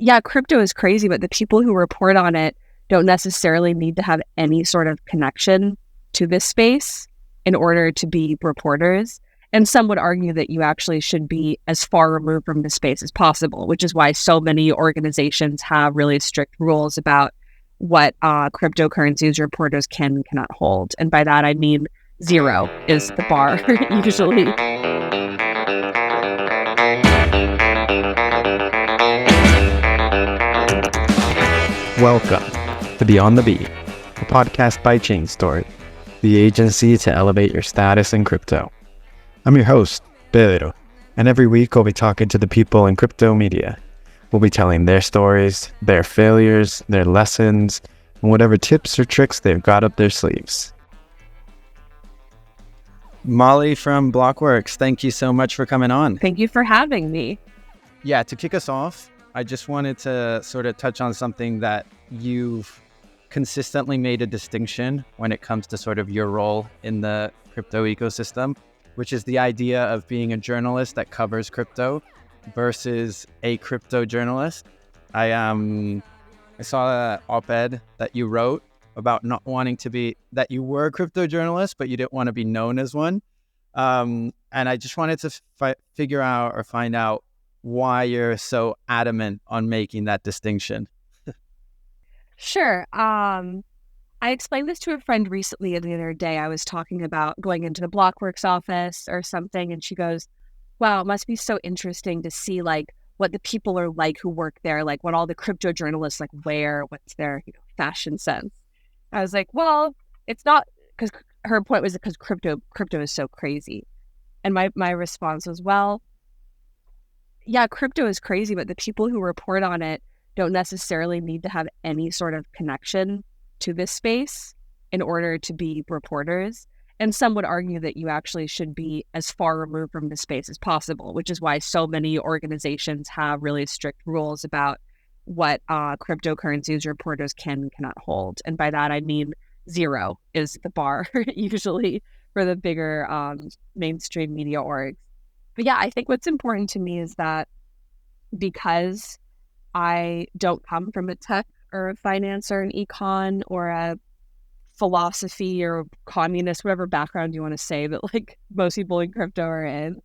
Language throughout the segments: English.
Yeah, crypto is crazy, but the people who report on it don't necessarily need to have any sort of connection to this space in order to be reporters. And some would argue that you actually should be as far removed from the space as possible, which is why so many organizations have really strict rules about what cryptocurrencies reporters can and cannot hold. And by that, I mean 0 is the bar usually. Welcome to Beyond the Beat, a podcast by Chain Store, the agency to elevate your status in crypto. I'm your host, Pedro, and every week I'll be talking to the people in crypto media. We'll be telling their stories, their failures, their lessons, and whatever tips or tricks they've got up their sleeves. Molly from Blockworks, thank you so much for coming on. Thank you for having me. Yeah, to kick us off, I just wanted to sort of touch on something that you've consistently made a distinction when it comes to sort of your role in the crypto ecosystem, which is the idea of being a journalist that covers crypto versus a crypto journalist. I saw an op-ed that you wrote about not wanting to be, that you were a crypto journalist, but you didn't want to be known as one. And I just wanted to figure out or find out why you're so adamant on making that distinction. Sure. I explained this to a friend recently the other day. I was talking about going into the Blockworks office or something, and she goes, wow, it must be so interesting to see like what the people are like who work there, like what all the crypto journalists like wear, what's their fashion sense. I was like, well, it's not, because her point was because crypto is so crazy. And my response was, well, yeah, crypto is crazy, but the people who report on it don't necessarily need to have any sort of connection to this space in order to be reporters. And some would argue that you actually should be as far removed from the space as possible, which is why so many organizations have really strict rules about what cryptocurrencies reporters can and cannot hold. And by that, I mean 0 is the bar usually for the bigger mainstream media orgs. But yeah, I think what's important to me is that because I don't come from a tech or a finance or an econ or a philosophy or communist, whatever background you want to say that like most people in crypto are in,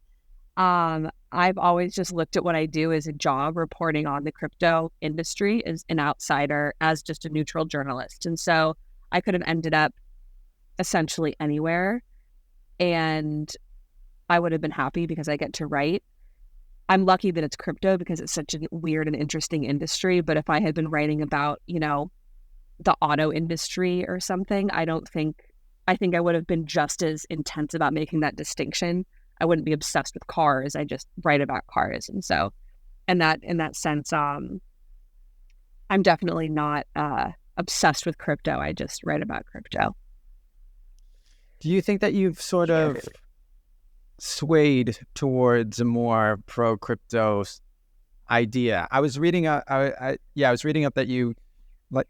I've always just looked at what I do as a job reporting on the crypto industry as an outsider, as just a neutral journalist. And so I could have ended up essentially anywhere and I would have been happy because I get to write. I'm lucky that it's crypto because it's such a weird and interesting industry. But if I had been writing about, the auto industry or something, I think I would have been just as intense about making that distinction. I wouldn't be obsessed with cars. I just write about cars. And so in that sense, I'm definitely not obsessed with crypto. I just write about crypto. Do you think that you've sort of swayed towards a more pro-crypto idea? I was reading up that you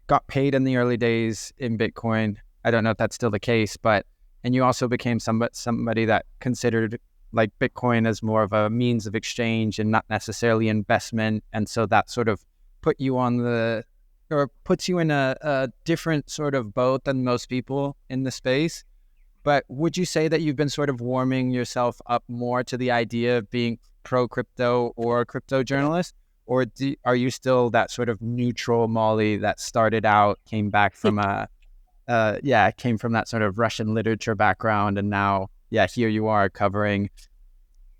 got paid in the early days in Bitcoin. I don't know if that's still the case, and you also became somebody that considered like Bitcoin as more of a means of exchange and not necessarily investment, and so that sort of puts you in a different sort of boat than most people in the space. But would you say that you've been sort of warming yourself up more to the idea of being pro-crypto or a crypto journalist? Or are you still that sort of neutral Molly that started out, came from that sort of Russian literature background, and now, here you are covering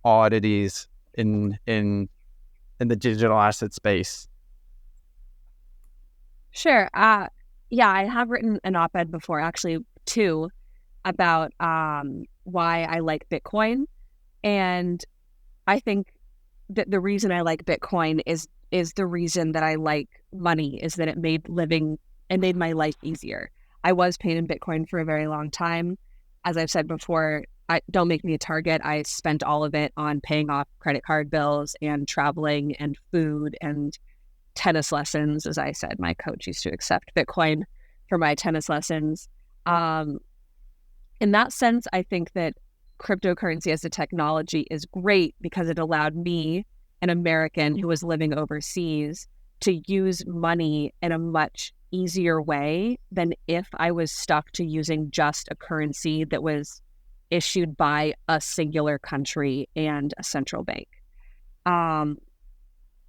oddities in the digital asset space? Sure. I have written an op-ed before, actually 2, about why I like Bitcoin. And I think that the reason I like Bitcoin is the reason that I like money, is that it made my life easier. I was paying in Bitcoin for a very long time. As I've said before, don't make me a target. I spent all of it on paying off credit card bills and traveling and food and tennis lessons. As I said, my coach used to accept Bitcoin for my tennis lessons. In that sense, I think that cryptocurrency as a technology is great because it allowed me, an American who was living overseas, to use money in a much easier way than if I was stuck to using just a currency that was issued by a singular country and a central bank. Um,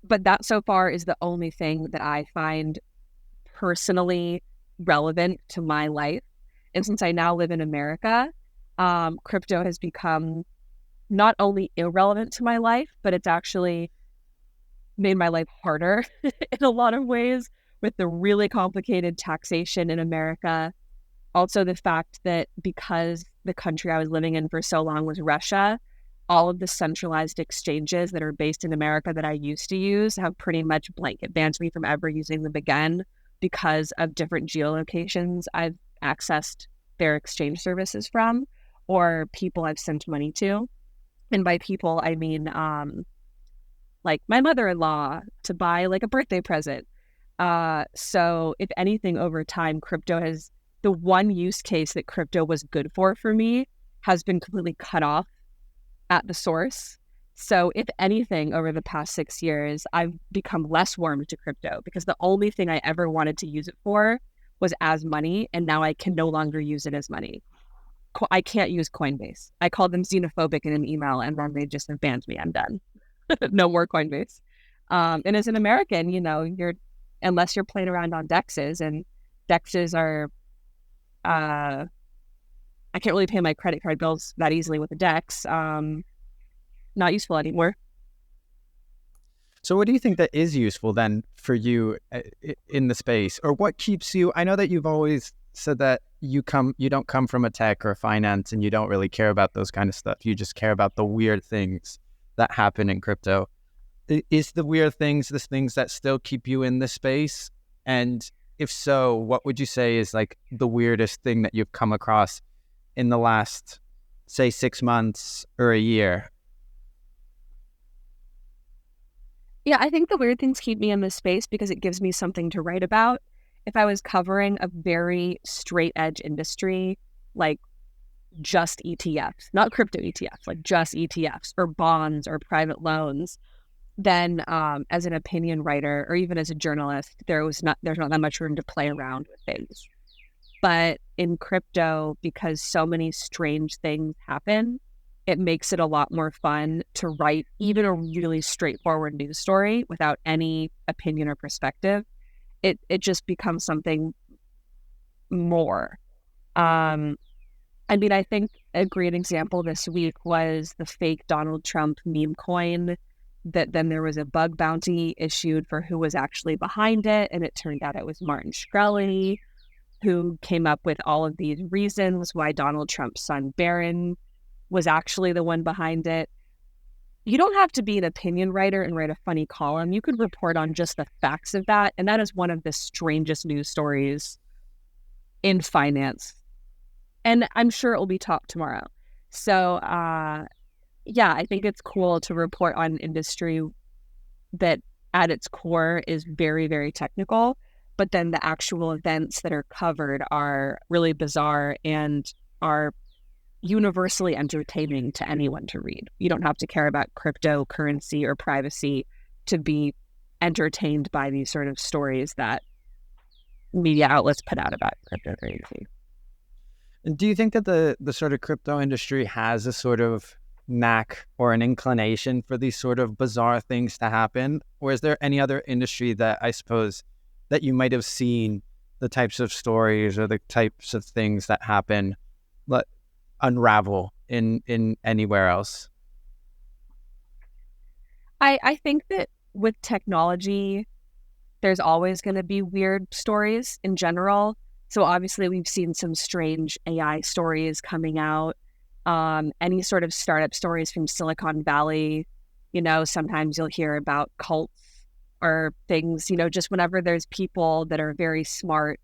but that so far is the only thing that I find personally relevant to my life. And since I now live in America, crypto has become not only irrelevant to my life, but it's actually made my life harder in a lot of ways with the really complicated taxation in America. Also, the fact that because the country I was living in for so long was Russia, all of the centralized exchanges that are based in America that I used to use have pretty much blanket banned me from ever using them again because of different geolocations I've accessed their exchange services from or people I've sent money to. And by people, I mean like my mother-in-law to buy like a birthday present. So if anything, over time, crypto has the one use case that crypto was good for me has been completely cut off at the source. So if anything, over the past 6 years, I've become less warm to crypto because the only thing I ever wanted to use it for was as money. And now I can no longer use it as money. I can't use Coinbase. I called them xenophobic in an email and then they just have banned me. I'm done. No more Coinbase. And as an American, you know, unless you're playing around on DEXs, and DEXs are, I can't really pay my credit card bills that easily with a DEX. Not useful anymore. So what do you think that is useful then for you in the space, or what keeps you? I know that you've always said that you don't come from a tech or finance, and you don't really care about those kind of stuff. You just care about the weird things that happen in crypto. Is the weird things the things that still keep you in the space? And if so, what would you say is like the weirdest thing that you've come across in the last, say, 6 months or a year? Yeah, I think the weird things keep me in this space because it gives me something to write about. If I was covering a very straight edge industry, like just ETFs, not crypto ETFs, like just ETFs or bonds or private loans, then as an opinion writer or even as a journalist, there's not that much room to play around with things. But in crypto, because so many strange things happen, it makes it a lot more fun to write even a really straightforward news story without any opinion or perspective. It just becomes something more. I mean, I think a great example this week was the fake Donald Trump meme coin that then there was a bug bounty issued for who was actually behind it. And it turned out it was Martin Shkreli, who came up with all of these reasons why Donald Trump's son Barron was actually the one behind it. You don't have to be an opinion writer and write a funny column. You could report on just the facts of that. And that is one of the strangest news stories in finance. And I'm sure it will be top tomorrow. So, yeah, I think it's cool to report on an industry that at its core is very, very technical, but then the actual events that are covered are really bizarre and are universally entertaining to anyone to read. You don't have to care about cryptocurrency or privacy to be entertained by these sort of stories that media outlets put out about cryptocurrency. And do you think that the sort of crypto industry has a sort of knack or an inclination for these sort of bizarre things to happen? Or is there any other industry that I suppose that you might have seen the types of stories or the types of things that happen unravel in anywhere else? I think that with technology, there's always going to be weird stories in general. So obviously we've seen some strange AI stories coming out. Any sort of startup stories from Silicon Valley, you know, sometimes you'll hear about cults or things, you know, just whenever there's people that are very smart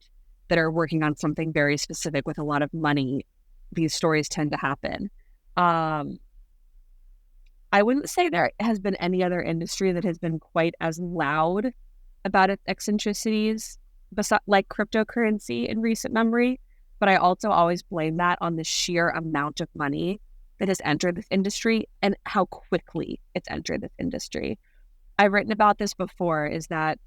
that are working on something very specific with a lot of money, these stories tend to happen. I wouldn't say there has been any other industry that has been quite as loud about its eccentricities like cryptocurrency in recent memory, but I also always blame that on the sheer amount of money that has entered this industry and how quickly it's entered this industry. I've written about this before, is that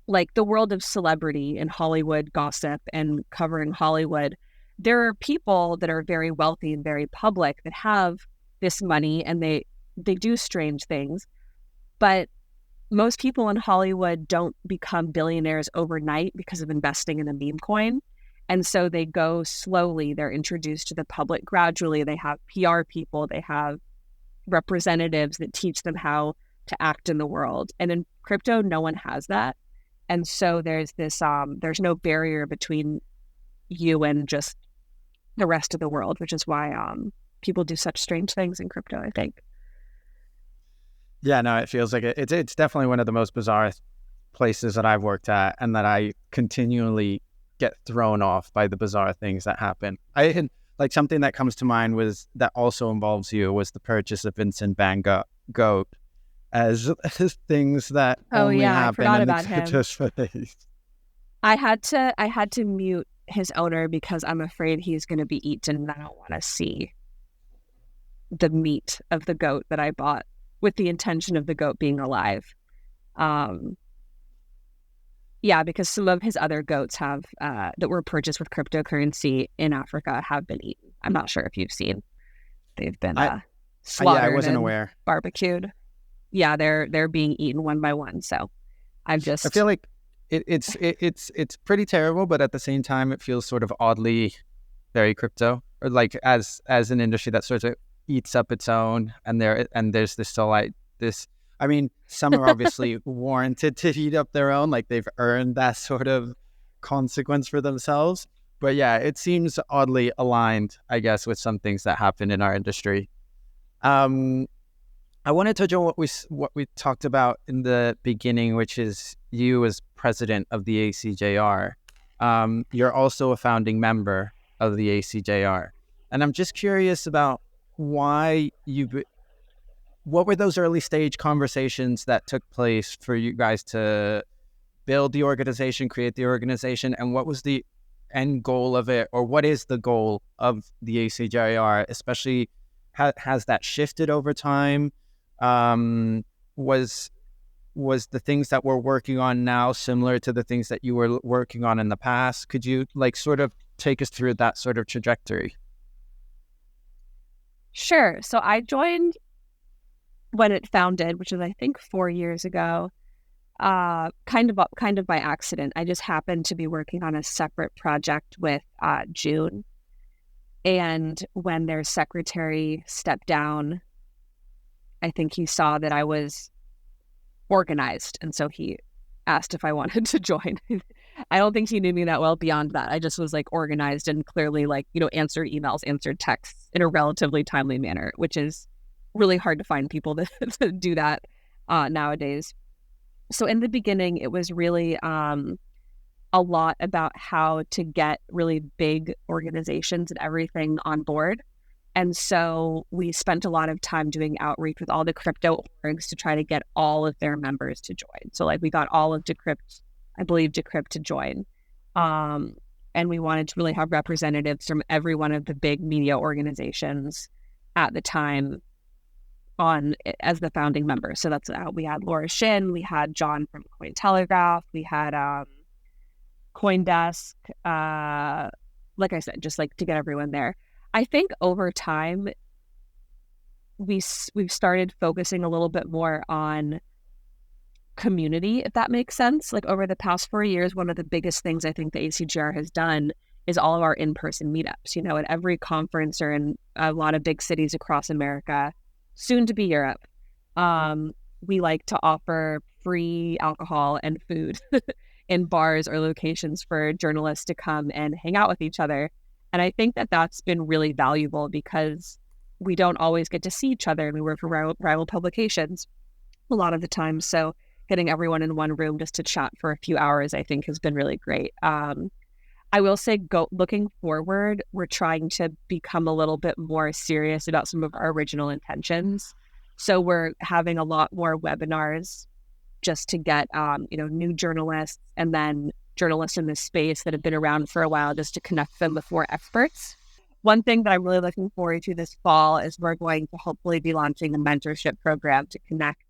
like the world of celebrity and Hollywood gossip and covering Hollywood, there are people that are very wealthy and very public that have this money and they do strange things. But most people in Hollywood don't become billionaires overnight because of investing in a meme coin. And so they go slowly. They're introduced to the public gradually. They have PR people, they have representatives that teach them how to act in the world. And in crypto, no one has that. And so there's this, there's no barrier between you and just the rest of the world, which is why people do such strange things in crypto, I think. Yeah, no, it feels like it's definitely one of the most bizarre places that I've worked at, and that I continually get thrown off by the bizarre things that happen. I had, like, something that comes to mind was that also involves you was the purchase of Vincent Van Gogh as things that Oh only yeah, I happen forgot in the about him. crypto space. I had to mute his owner because I'm afraid he's going to be eaten, and I don't want to see the meat of the goat that I bought with the intention of the goat being alive. Um, yeah, because some of his other goats have that were purchased with cryptocurrency in Africa have been eaten. I'm not sure if you've seen. They've been I yeah, I slaughtered wasn't and aware. barbecued. Yeah, they're being eaten one by one. So I'm I just feel like it's pretty terrible, but at the same time, it feels sort of oddly very crypto, or like as an industry that sort of eats up its own, and there's this so like this. I mean, some are obviously warranted to eat up their own, like they've earned that sort of consequence for themselves. But yeah, it seems oddly aligned, I guess, with some things that happen in our industry. Um, I want to touch on what we talked about in the beginning, which is you as president of the ACJR. You're also a founding member of the ACJR, and I'm just curious about why what were those early stage conversations that took place for you guys to build the organization, create the organization, and what was the end goal of it, or what is the goal of the ACJR, especially has that shifted over time? Was the things that we're working on now similar to the things that you were working on in the past? Could you like sort of take us through that sort of trajectory? sure. So I joined when it founded, which is I think 4 years ago. Kind of by accident. I just happened to be working on a separate project with June, and when their secretary stepped down, I think he saw that I was organized, and so he asked if I wanted to join. I don't think he knew me that well beyond that. I just was like organized and clearly like, answered emails, answered texts in a relatively timely manner, which is really hard to find people that to do that nowadays. So in the beginning, it was really a lot about how to get really big organizations and everything on board. And so we spent a lot of time doing outreach with all the crypto orgs to try to get all of their members to join. So like we got all of Decrypt, I believe Decrypt to join. And we wanted to really have representatives from every one of the big media organizations at the time on as the founding members. So that's we had Laura Shin, we had John from Cointelegraph, we had CoinDesk, like I said, just like to get everyone there. I think over time we've started focusing a little bit more on community, if that makes sense. Like over the past 4 years, one of the biggest things I think the ACGR has done is all of our in-person meetups, at every conference or in a lot of big cities across America, soon to be Europe. We like to offer free alcohol and food in bars or locations for journalists to come and hang out with each other. And I think that that's been really valuable because we don't always get to see each other, and we work for rival publications a lot of the time. So getting everyone in one room just to chat for a few hours, I think has been really great. I will say, looking forward, we're trying to become a little bit more serious about some of our original intentions. So we're having a lot more webinars just to get, new journalists and then journalists in this space that have been around for a while, just to connect them with more experts. One thing that I'm really looking forward to this fall is we're going to hopefully be launching a mentorship program to connect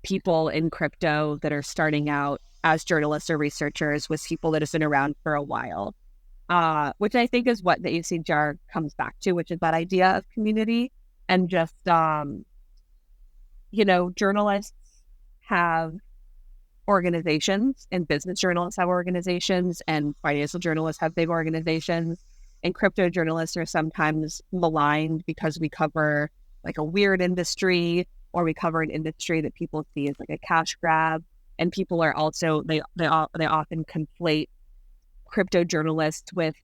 people in crypto that are starting out as journalists or researchers with people that have been around for a while, which I think is what the ACJR comes back to, which is that idea of community. And just, journalists have organizations, and business journalists have organizations, and financial journalists have big organizations, and crypto journalists are sometimes maligned because we cover like a weird industry, or we cover an industry that people see as like a cash grab. And people are also, they often conflate crypto journalists with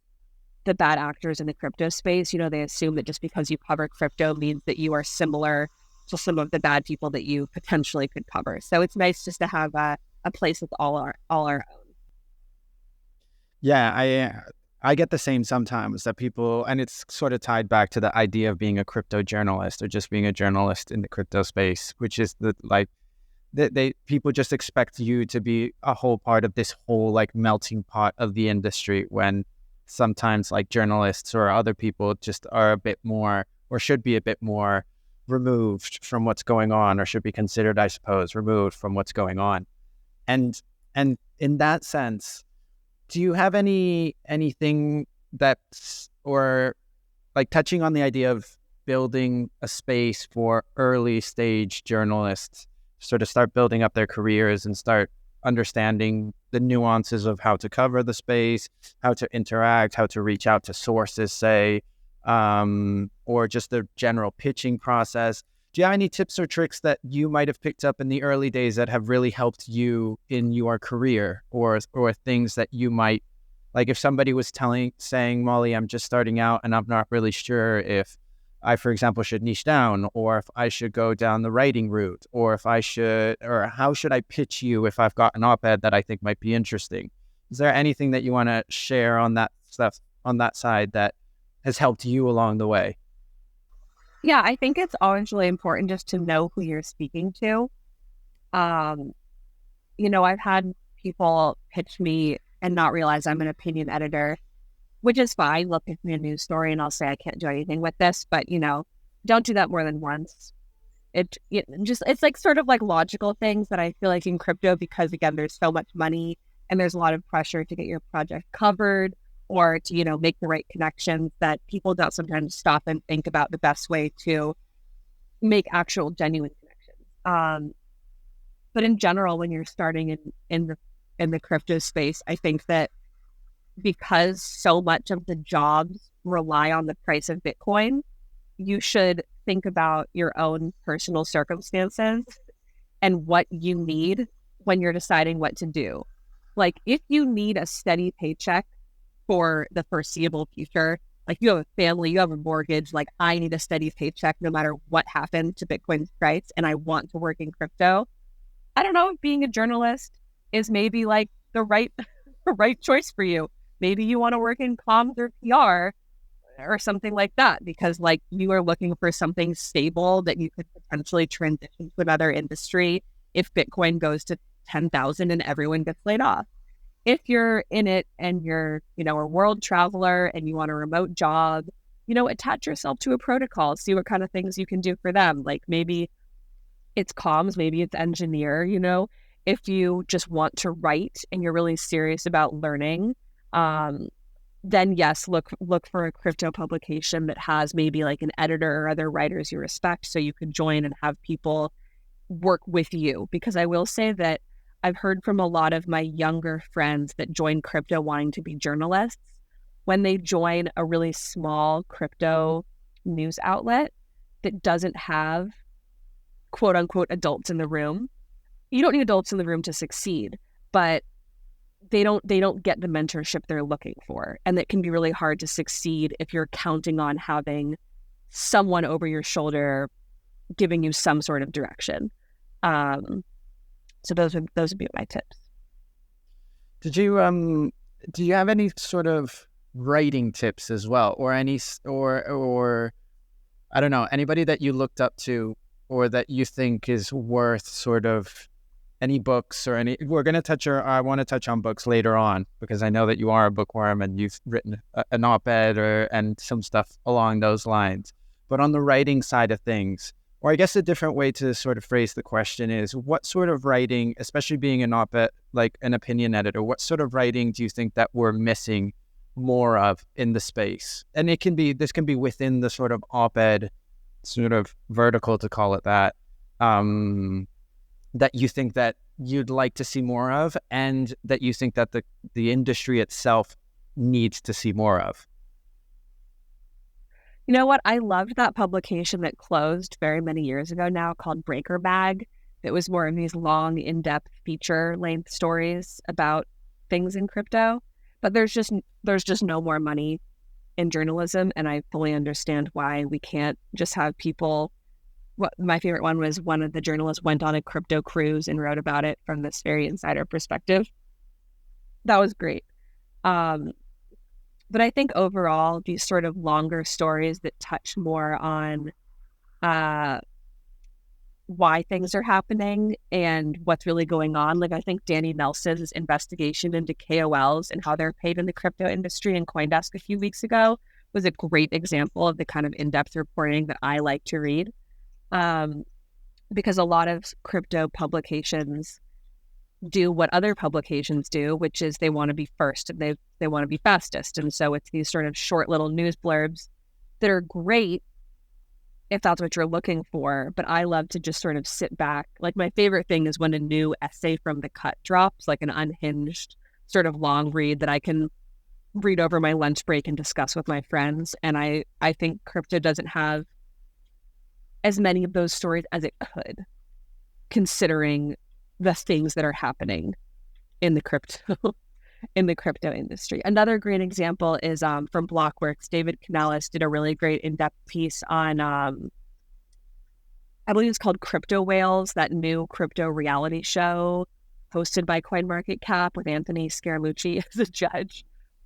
the bad actors in the crypto space. They assume that just because you cover crypto means that you are similar to some of the bad people that you potentially could cover. So it's nice just to have a place with all our own. Yeah, I get the same sometimes, that people, and it's sort of tied back to the idea of being a crypto journalist or just being a journalist in the crypto space, which is people just expect you to be a whole part of this whole like melting pot of the industry, when sometimes like journalists or other people just are a bit more, or should be a bit more, removed from what's going on, or should be considered, I suppose, removed from what's going on. And in that sense, do you have anything that's, or like touching on the idea of building a space for early stage journalists sort of start building up their careers and start understanding the nuances of how to cover the space, how to interact, how to reach out to sources, say, or just the general pitching process? Do you have any tips or tricks that you might have picked up in the early days that have really helped you in your career, or things that you might, like if somebody was saying, Molly, I'm just starting out and I'm not really sure if I, for example, should niche down, or if I should go down the writing route, or if I should, or how should I pitch you if I've got an op-ed that I think might be interesting? Is there anything that you want to share on that stuff, on that side, that has helped you along the way? Yeah, I think it's always really important just to know who you're speaking to. I've had people pitch me and not realize I'm an opinion editor, which is fine. They'll pitch me a news story and I'll say I can't do anything with this, but don't do that more than once. It's like sort of like logical things that I feel like in crypto, because again, there's so much money and there's a lot of pressure to get your project covered, or to, make the right connections, that people don't sometimes stop and think about the best way to make actual genuine connections. But in general, when you're starting in the crypto space, I think that because so much of the jobs rely on the price of Bitcoin, you should think about your own personal circumstances and what you need when you're deciding what to do. Like if you need a steady paycheck for the foreseeable future, like you have a family, you have a mortgage, like I need a steady paycheck no matter what happened to Bitcoin's price, and I want to work in crypto, I don't know if being a journalist is maybe like the right choice for you. Maybe you want to work in comms or PR or something like that, because like you are looking for something stable that you could potentially transition to another industry if Bitcoin goes to 10,000 and everyone gets laid off. If you're in it and you're, a world traveler and you want a remote job, attach yourself to a protocol, see what kind of things you can do for them. Like maybe it's comms, maybe it's engineer, if you just want to write and you're really serious about learning, then yes, look for a crypto publication that has maybe like an editor or other writers you respect, so you can join and have people work with you. Because I will say that I've heard from a lot of my younger friends that join crypto wanting to be journalists. When they join a really small crypto news outlet that doesn't have quote unquote adults in the room, you don't need adults in the room to succeed, but they don't get the mentorship they're looking for. And it can be really hard to succeed if you're counting on having someone over your shoulder giving you some sort of direction. So those would be my tips. Do you have any sort of writing tips as well, or any, or I don't know, anybody that you looked up to or that you think is worth sort of any books or any, I want to touch on books later on, because I know that you are a bookworm and you've written an op-ed and some stuff along those lines. But on the writing side of things, or I guess a different way to sort of phrase the question is, what sort of writing, especially being an op-ed, like an opinion editor, what sort of writing do you think that we're missing more of in the space? And this can be within the sort of op-ed sort of vertical, to call it that, that you think that you'd like to see more of, and that you think that the industry itself needs to see more of. You know what? I loved that publication that closed very many years ago now called Breaker Bag. It was more of these long, in-depth feature-length stories about things in crypto. But there's just no more money in journalism, and I fully understand why we can't just have people. My favorite one was one of the journalists went on a crypto cruise and wrote about it from this very insider perspective. That was great. But I think overall, these sort of longer stories that touch more on why things are happening and what's really going on. Like I think Danny Nelson's investigation into KOLs and how they're paid in the crypto industry in CoinDesk a few weeks ago was a great example of the kind of in-depth reporting that I like to read. Because a lot of crypto publications do what other publications do, which is they want to be first and they want to be fastest. And so it's these sort of short little news blurbs that are great if that's what you're looking for. But I love to just sort of sit back. Like my favorite thing is when a new essay from The Cut drops, like an unhinged sort of long read that I can read over my lunch break and discuss with my friends. And I think crypto doesn't have as many of those stories as it could, considering the things that are happening in the crypto industry. Another great example is from Blockworks. David Canales did a really great in-depth piece on I believe it's called Crypto Whales, that new crypto reality show hosted by CoinMarketCap with Anthony Scaramucci as a judge.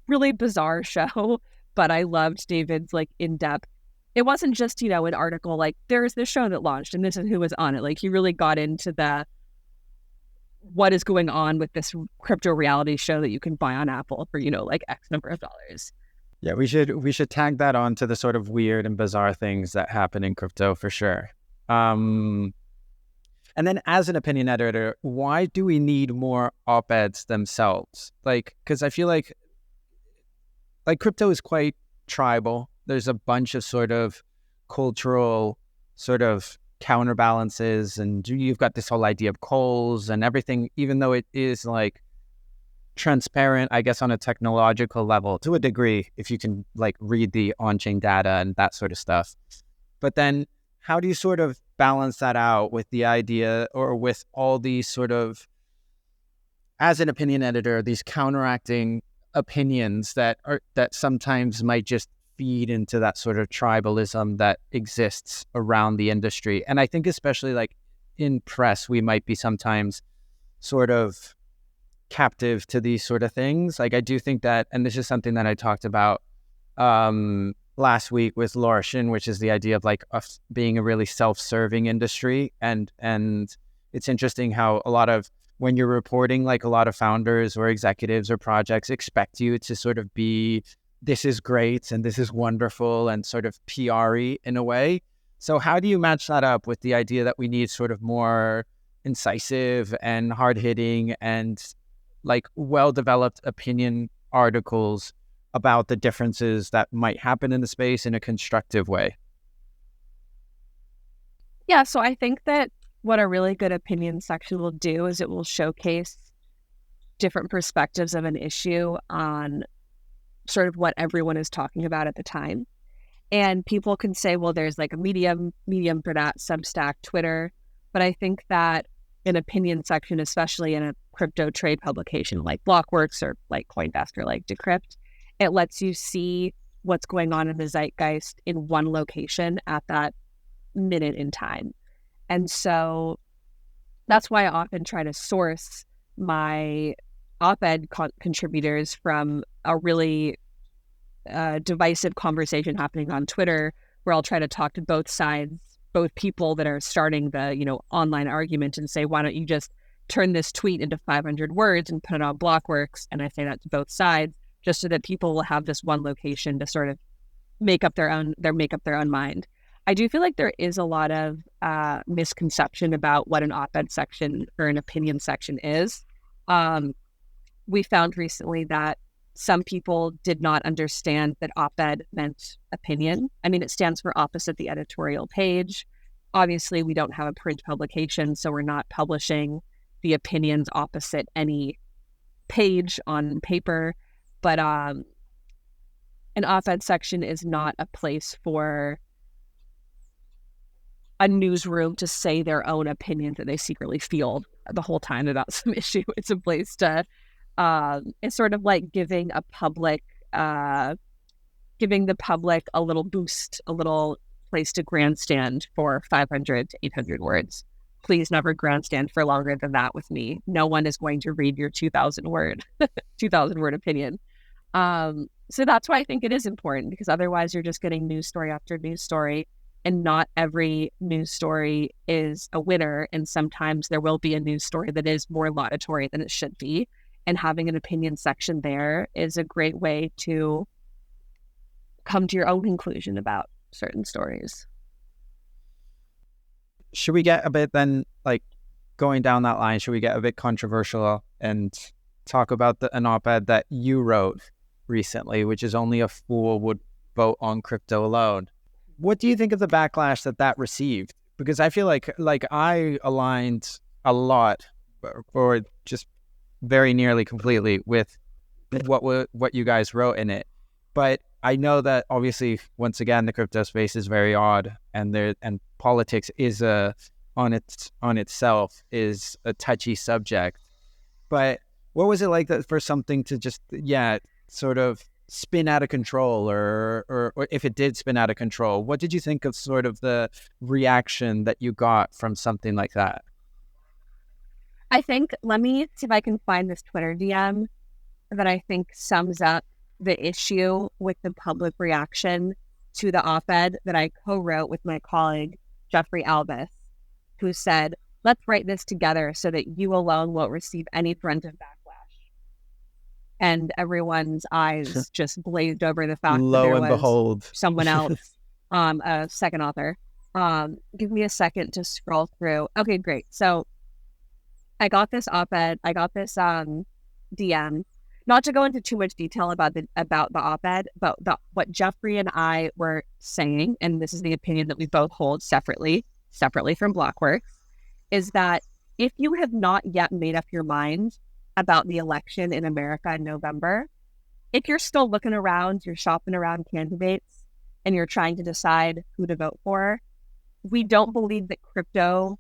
Really bizarre show, but I loved David's like in-depth. It wasn't just, an article like there's this show that launched and this is who was on it. Like he really got into what is going on with this crypto reality show that you can buy on Apple for, like X number of dollars. Yeah, we should tag that on to the sort of weird and bizarre things that happen in crypto for sure. And then as an opinion editor, why do we need more op-eds themselves? Like, because I feel like crypto is quite tribal. There's a bunch of sort of cultural sort of counterbalances, and you've got this whole idea of calls and everything, even though it is like transparent, I guess, on a technological level to a degree, if you can like read the on-chain data and that sort of stuff. But then how do you sort of balance that out with the idea, or with all these sort of, as an opinion editor, these counteracting opinions that sometimes might just feed into that sort of tribalism that exists around the industry? And I think especially like in press, we might be sometimes sort of captive to these sort of things. Like I do think that, and this is something that I talked about last week with Laura Shin, which is the idea of like us being a really self-serving industry. And it's interesting how a lot of, when you're reporting, like a lot of founders or executives or projects expect you to sort of be, this is great and this is wonderful and sort of PR-y in a way. So how do you match that up with the idea that we need sort of more incisive and hard-hitting and like well-developed opinion articles about the differences that might happen in the space in a constructive way? Yeah, so I think that what a really good opinion section will do is it will showcase different perspectives of an issue on sort of what everyone is talking about at the time. And people can say, well, there's like a medium for that, Substack, Twitter. But I think that an opinion section, especially in a crypto trade publication like Blockworks or like CoinDesk or like Decrypt, it lets you see what's going on in the zeitgeist in one location at that minute in time. And so that's why I often try to source my op-ed contributors from a really divisive conversation happening on Twitter, where I'll try to talk to both sides, both people that are starting the online argument, and say, why don't you just turn this tweet into 500 words and put it on Blockworks? And I say that to both sides, just so that people will have this one location to sort of make up their own mind. I do feel like there is a lot of misconception about what an op-ed section or an opinion section is. We found recently that some people did not understand that op-ed meant opinion. I mean, it stands for opposite the editorial page. Obviously, we don't have a print publication, so we're not publishing the opinions opposite any page on paper. But an op-ed section is not a place for a newsroom to say their own opinion that they secretly feel the whole time about some issue. It's a place to, it's sort of like giving the public a little boost, a little place to grandstand for 500 to 800 words. Please never grandstand for longer than that with me. No one is going to read your 2,000 word opinion. So that's why I think it is important, because otherwise you're just getting news story after news story, and not every news story is a winner. And sometimes there will be a news story that is more laudatory than it should be. And having an opinion section there is a great way to come to your own conclusion about certain stories. Should we get a bit then, like, going down that line, should we get a bit controversial and talk about an op-ed that you wrote recently, which is only a fool would vote on crypto alone? What do you think of the backlash that received? Because I feel like I aligned a lot, or just very nearly completely, with what you guys wrote in it. But I know that obviously, once again, the crypto space is very odd, and politics is on itself is a touchy subject. But what was it like that for something to just sort of spin out of control, or if it did spin out of control, what did you think of sort of the reaction that you got from something like that? I think, let me see if I can find this Twitter DM that I think sums up the issue with the public reaction to the op-ed that I co-wrote with my colleague, Jeffrey Albus, who said, "Let's write this together so that you alone won't receive any brunt of backlash." And everyone's eyes just glazed over the fact that there was behold, someone else, a second author. Give me a second to scroll through. Okay, great. So I got this op-ed, I got this DM. Not to go into too much detail about the op-ed, but what Jeffrey and I were saying, and this is the opinion that we both hold separately from Blockworks, is that if you have not yet made up your mind about the election in America in November, if you're still looking around, you're shopping around candidates, and you're trying to decide who to vote for, we don't believe that crypto,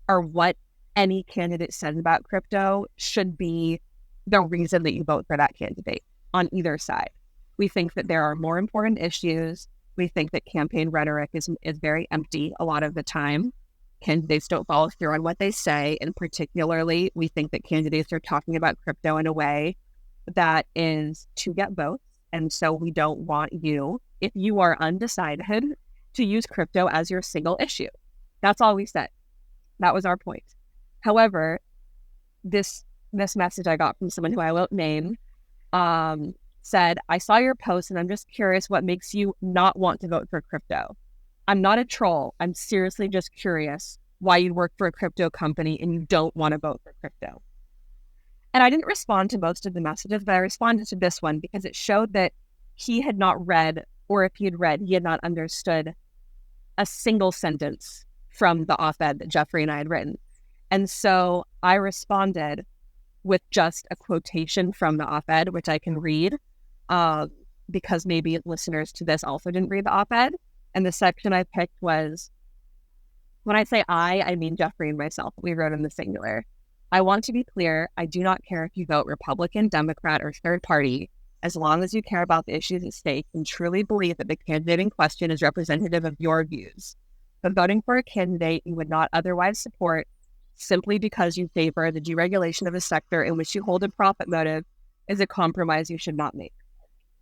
or what any candidate says about crypto, should be the reason that you vote for that candidate on either side. We think that there are more important issues. We think that campaign rhetoric is very empty a lot of the time. Candidates don't follow through on what they say, and particularly, we think that candidates are talking about crypto in a way that is to get votes. And so we don't want you, if you are undecided, to use crypto as your single issue. That's all we said. That was our point. However, this message I got from someone who I won't name said, "I saw your post and I'm just curious what makes you not want to vote for crypto. I'm not a troll. I'm seriously just curious why you work for a crypto company and you don't want to vote for crypto." And I didn't respond to most of the messages, but I responded to this one because it showed that he had not read, or if he had read, he had not understood a single sentence from the op-ed that Jeffrey and I had written. And so I responded with just a quotation from the op-ed, which I can read, because maybe listeners to this also didn't read the op-ed. And the section I picked was, when I say I mean Jeffrey and myself. We wrote in the singular. "I want to be clear, I do not care if you vote Republican, Democrat, or third party, as long as you care about the issues at stake and truly believe that the candidate in question is representative of your views. But voting for a candidate you would not otherwise support simply because you favor the deregulation of a sector in which you hold a profit motive is a compromise you should not make."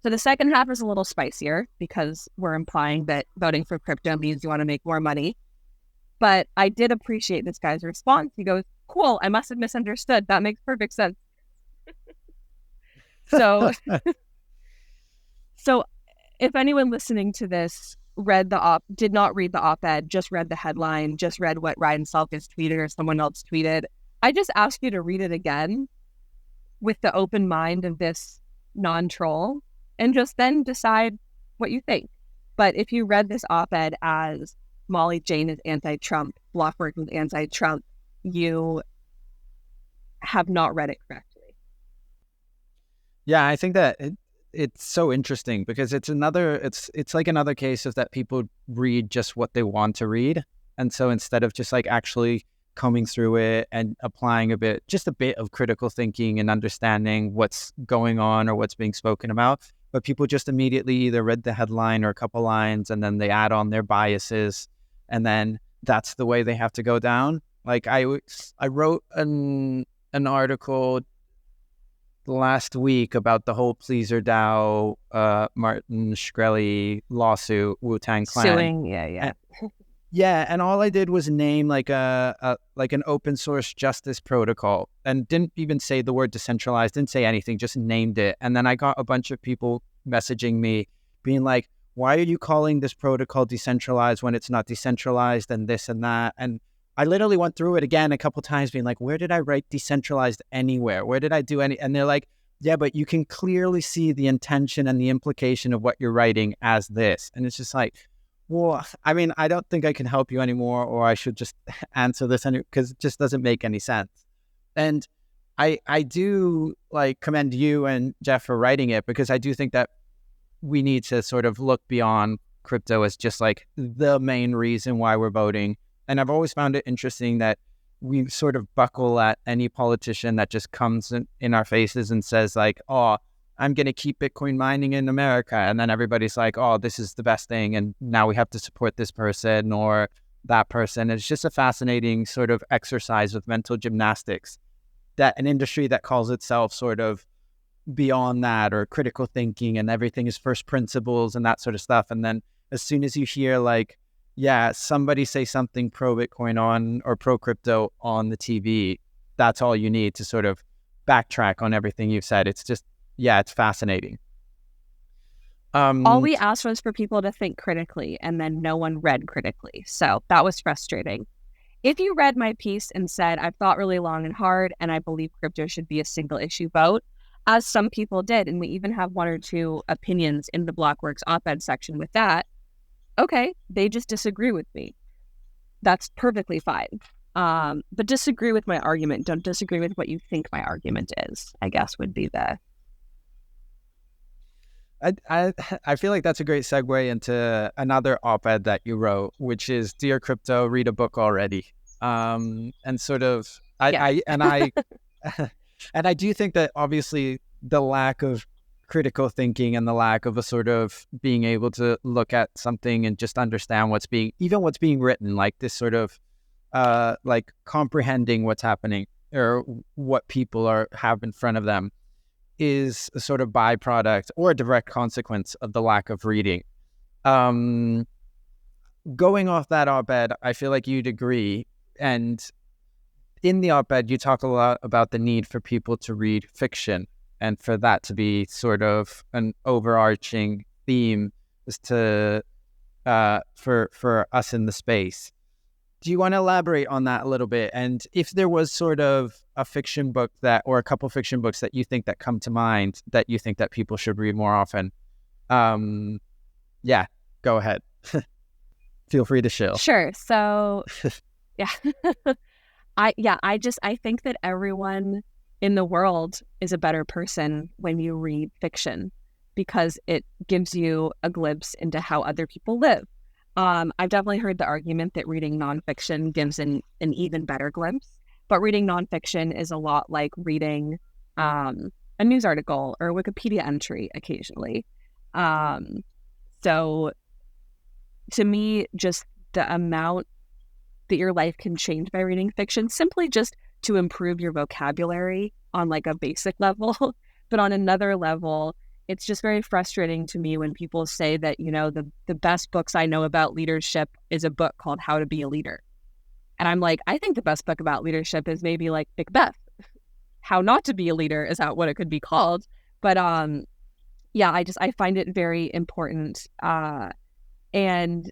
So the second half is a little spicier because we're implying that voting for crypto means you want to make more money. But I did appreciate this guy's response. He goes, "Cool, I must have misunderstood. That makes perfect sense." So if anyone listening to this did not read the op-ed, just read the headline, just read what Ryan Selkis tweeted or someone else tweeted, I just ask you to read it again with the open mind of this non-troll and just then decide what you think. But if you read this op-ed as Molly Jane is anti-Trump, Blockworks is anti-Trump, you have not read it correctly. Yeah, I think that it's so interesting because it's like another case of that people read just what they want to read. And so instead of just like actually combing through it and applying just a bit of critical thinking and understanding what's going on or what's being spoken about, but people just immediately either read the headline or a couple lines and then they add on their biases, and then that's the way they have to go down. Like I wrote an article last week about the whole Pleaser DAO, Martin Shkreli lawsuit, Wu-Tang Clan. Suing, yeah. Yeah, and all I did was name like an open source justice protocol, and didn't even say the word decentralized, didn't say anything, just named it. And then I got a bunch of people messaging me being like, why are you calling this protocol decentralized when it's not decentralized and this and that? And I literally went through it again a couple times being like, where did I write decentralized anywhere? Where did I do any? And they're like, yeah, but you can clearly see the intention and the implication of what you're writing as this. And it's just like, well, I mean, I don't think I can help you anymore, or I should just answer this because it just doesn't make any sense. And I do like commend you and Jeff for writing it, because I do think that we need to sort of look beyond crypto as just like the main reason why we're voting. And I've always found it interesting that we sort of buckle at any politician that just comes in our faces and says like, oh, I'm going to keep Bitcoin mining in America. And then everybody's like, oh, this is the best thing. And now we have to support this person or that person. It's just a fascinating sort of exercise of mental gymnastics that an industry that calls itself sort of beyond that, or critical thinking and everything is first principles and that sort of stuff. And then as soon as you hear like, yeah, somebody say something pro Bitcoin on or pro crypto on the TV, that's all you need to sort of backtrack on everything you've said. It's just, yeah, it's fascinating. All we asked was for people to think critically, and then no one read critically. So that was frustrating. If you read my piece and said, I've thought really long and hard, and I believe crypto should be a single issue vote, as some people did, and we even have one or two opinions in the Blockworks op-ed section with that, okay, they just disagree with me. That's perfectly fine. But disagree with my argument. Don't disagree with what you think my argument is, I guess would be the... I feel like that's a great segue into another op-ed that you wrote, which is Dear Crypto, read a book already. And sort of I do think that obviously the lack of critical thinking and the lack of a sort of being able to look at something and just understand what's being written, like this sort of like comprehending what's happening or what people have in front of them, is a sort of byproduct or a direct consequence of the lack of reading. Going off that op-ed, I feel like you'd agree. And in the op-ed, you talk a lot about the need for people to read fiction, and for that to be sort of an overarching theme is to for us in the space. Do you want to elaborate on that a little bit? And if there was sort of a fiction book or a couple fiction books that you think that come to mind that you think that people should read more often, yeah, go ahead. Feel free to shill. Sure. So, yeah, I think that everyone in the world is a better person when you read fiction, because it gives you a glimpse into how other people live. I've definitely heard the argument that reading nonfiction gives an even better glimpse, but reading nonfiction is a lot like reading a news article or a Wikipedia entry occasionally. So to me, just the amount that your life can change by reading fiction, simply just to improve your vocabulary on like a basic level, but on another level, it's just very frustrating to me when people say that, you know, the best books I know about leadership is a book called How to Be a Leader. And I'm like, I think the best book about leadership is maybe like Macbeth. How Not to Be a Leader is what it could be called. But yeah, I find it very important And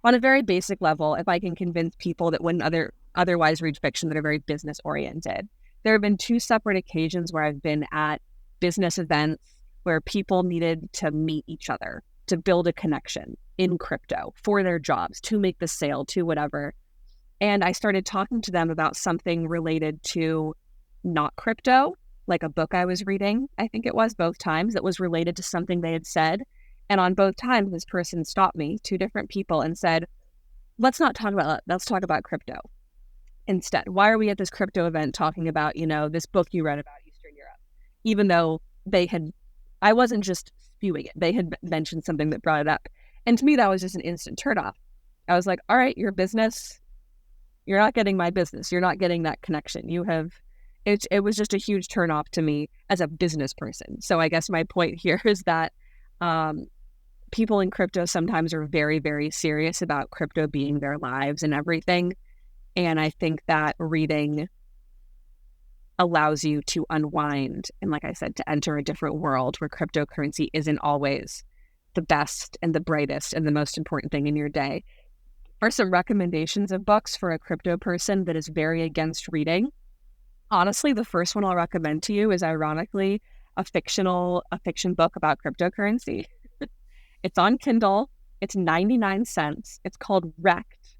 on a very basic level, if I can convince people that wouldn't otherwise read fiction that are very business oriented, there have been two separate occasions where I've been at business events where people needed to meet each other to build a connection in crypto for their jobs, to make the sale, to whatever. And I started talking to them about something related to not crypto, like a book I was reading, I think it was both times, that was related to something they had said. And on both times, this person stopped me, two different people, and said, let's not talk about that. Let's talk about crypto instead. Why are we at this crypto event talking about, this book you read about Eastern Europe? Even though I wasn't just spewing it. They had mentioned something that brought it up. And to me, that was just an instant turnoff. I was like, all right, your business, you're not getting my business. You're not getting that connection. It was just a huge turnoff to me as a business person. So I guess my point here is that people in crypto sometimes are very, very serious about crypto being their lives and everything. And I think that reading allows you to unwind and, like I said, to enter a different world where cryptocurrency isn't always the best and the brightest and the most important thing in your day. Are some recommendations of books for a crypto person that is very against reading? Honestly, the first one I'll recommend to you is ironically a fiction book about cryptocurrency. It's on Kindle. It's 99 cents. It's called Wrecked.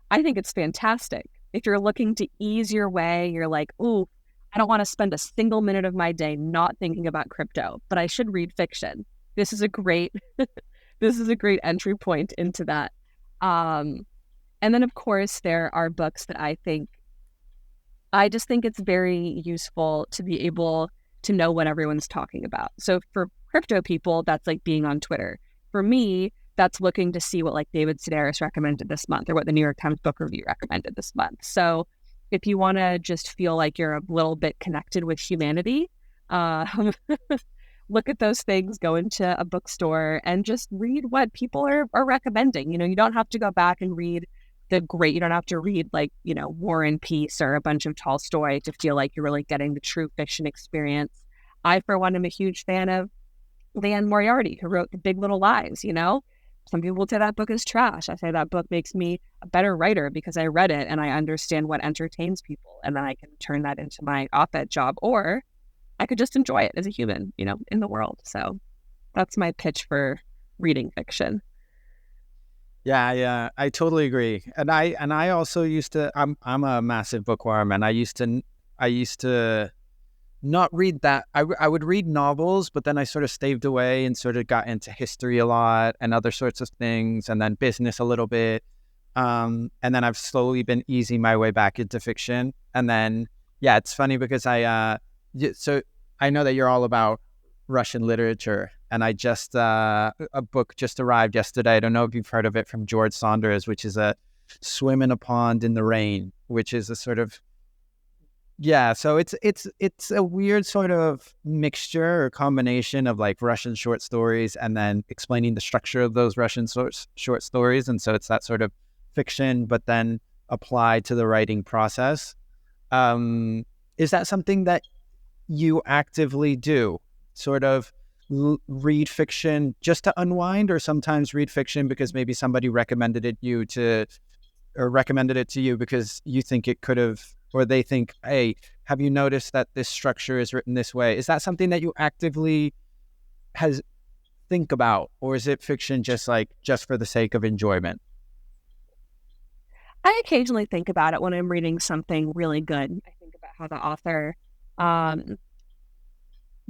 I think it's fantastic. If you're looking to ease your way, you're like, ooh, I don't want to spend a single minute of my day not thinking about crypto, but I should read fiction. This is a great entry point into that. And then, of course, there are books that I just think it's very useful to be able to know what everyone's talking about. So for crypto people, that's like being on Twitter. For me, that's looking to see what like David Sedaris recommended this month or what the New York Times Book Review recommended this month. So if you want to just feel like you're a little bit connected with humanity, look at those things, go into a bookstore and just read what people are recommending. You don't have to go back and read you don't have to read like, War and Peace or a bunch of Tolstoy to feel like you're really getting the true fiction experience. I, for one, am a huge fan of Leanne Moriarty, who wrote The Big Little Lies, Some people say that book is trash. I say that book makes me a better writer because I read it and I understand what entertains people. And then I can turn that into my op-ed job, or I could just enjoy it as a human, in the world. So that's my pitch for reading fiction. Yeah, I totally agree. And I also used to. I'm a massive bookworm, and I used to not read that. I would read novels, but then I sort of staved away and sort of got into history a lot and other sorts of things, and then business a little bit. And then I've slowly been easing my way back into fiction. And then it's funny because so I know that you're all about Russian literature. And I just, a book just arrived yesterday. I don't know if you've heard of it, from George Saunders, which is a Swim in a Pond in the Rain, which is a sort of, so it's a weird sort of mixture or combination of like Russian short stories and then explaining the structure of those Russian short stories. And so it's that sort of fiction, but then applied to the writing process. Is that something that you actively do? Sort of read fiction just to unwind, or sometimes read fiction because maybe somebody recommended it to you because you think it could have, or they think, hey, have you noticed that this structure is written this way? Is that something that you actively think about, or is it fiction just for the sake of enjoyment? I occasionally think about it when I'm reading something really good. I think about how the author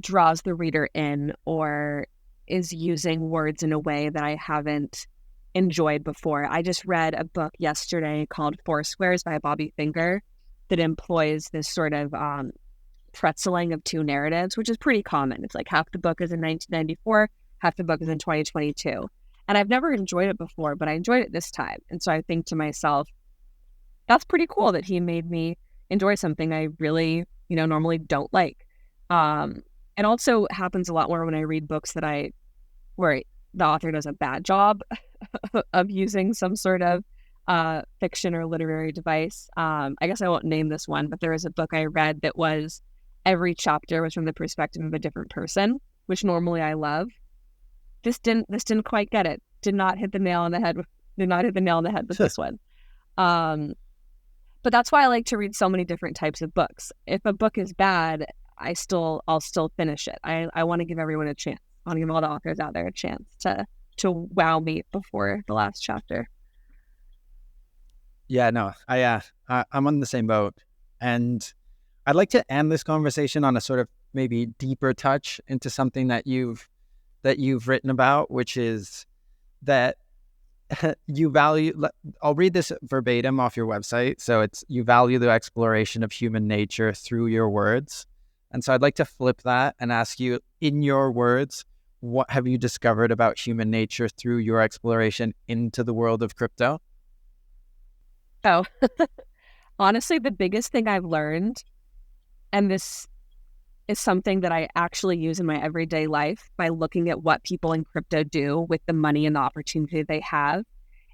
draws the reader in or is using words in a way that I haven't enjoyed before. I just read a book yesterday called Foursquares by Bobby Finger that employs this sort of pretzeling of two narratives, which is pretty common. It's like half the book is in 1994, half the book is in 2022. And I've never enjoyed it before, but I enjoyed it this time. And so I think to myself, that's pretty cool that he made me enjoy something I really, normally don't like. It also happens a lot more when I read books where the author does a bad job of using some sort of fiction or literary device. I guess I won't name this one, but there was a book I read that was every chapter was from the perspective of a different person, which normally I love. This didn't quite get it. did not hit the nail on the head. Did not hit the nail on the head with this one. But that's why I like to read so many different types of books. If a book is bad, I'll still finish it. I want to give everyone a chance. I want to give all the authors out there a chance to wow me before the last chapter. Yeah, no, I'm on the same boat, and I'd like to end this conversation on a sort of maybe deeper touch into something that you've written about, which is that you value. I'll read this verbatim off your website. So it's, you value the exploration of human nature through your words, and so I'd like to flip that and ask you, in your words, what have you discovered about human nature through your exploration into the world of crypto? Oh, honestly, the biggest thing I've learned, and this is something that I actually use in my everyday life by looking at what people in crypto do with the money and the opportunity they have,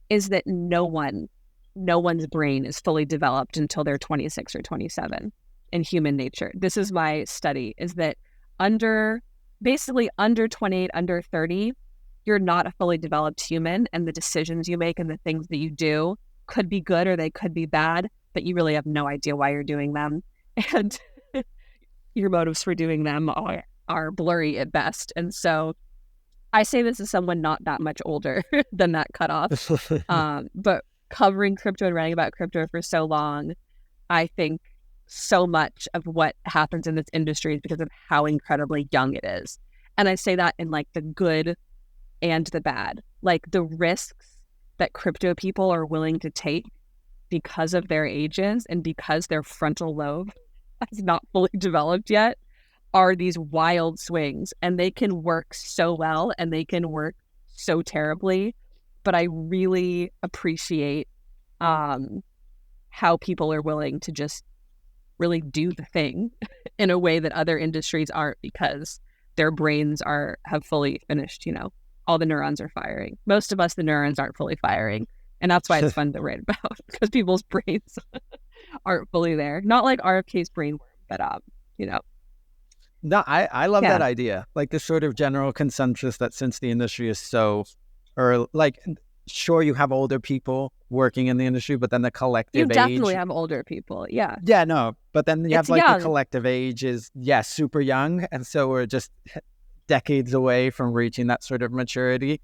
is that no one's brain is fully developed until they're 26 or 27 in human nature. This is my study, is that basically under 28, under 30, you're not a fully developed human, and the decisions you make and the things that you do could be good or they could be bad, but you really have no idea why you're doing them. And your motives for doing them are blurry at best. And so I say this as someone not that much older than that cutoff. But covering crypto and writing about crypto for so long, I think so much of what happens in this industry is because of how incredibly young it is. And I say that in like the good and the bad, like the risks that crypto people are willing to take because of their ages and because their frontal lobe is not fully developed yet are these wild swings, and they can work so well and they can work so terribly. But I really appreciate how people are willing to just really do the thing in a way that other industries aren't, because their brains have fully finished, all the neurons are firing. Most of us, the neurons aren't fully firing. And that's why it's fun to write about, because people's brains aren't fully there. Not like RFK's brainworm, but, No, I love that idea. Like the sort of general consensus that since the industry is sure, you have older people working in the industry, but then the collective age. You definitely have older people, yeah. Yeah, no, but then you have like young. The collective age is, super young. And so we're just decades away from reaching that sort of maturity.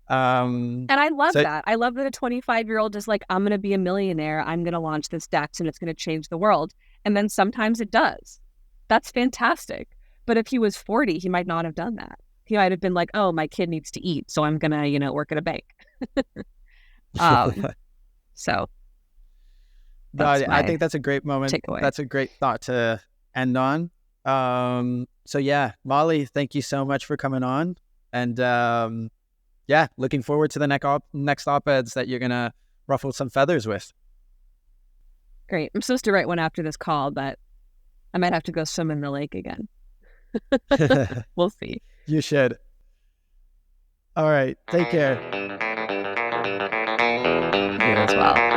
And I love that. I love that a 25-year-old is like, I'm going to be a millionaire. I'm going to launch this DEX and it's going to change the world. And then sometimes it does. That's fantastic. But if he was 40, he might not have done that. He might have been like, oh, my kid needs to eat, so I'm going to, work at a bank. So. No, I think that's a great moment. Takeaway. That's a great thought to end on. So yeah, Molly, thank you so much for coming on. And looking forward to the next op-eds that you're going to ruffle some feathers with. Great. I'm supposed to write one after this call, but I might have to go swim in the lake again. We'll see. You should. All right. Take care. You as well.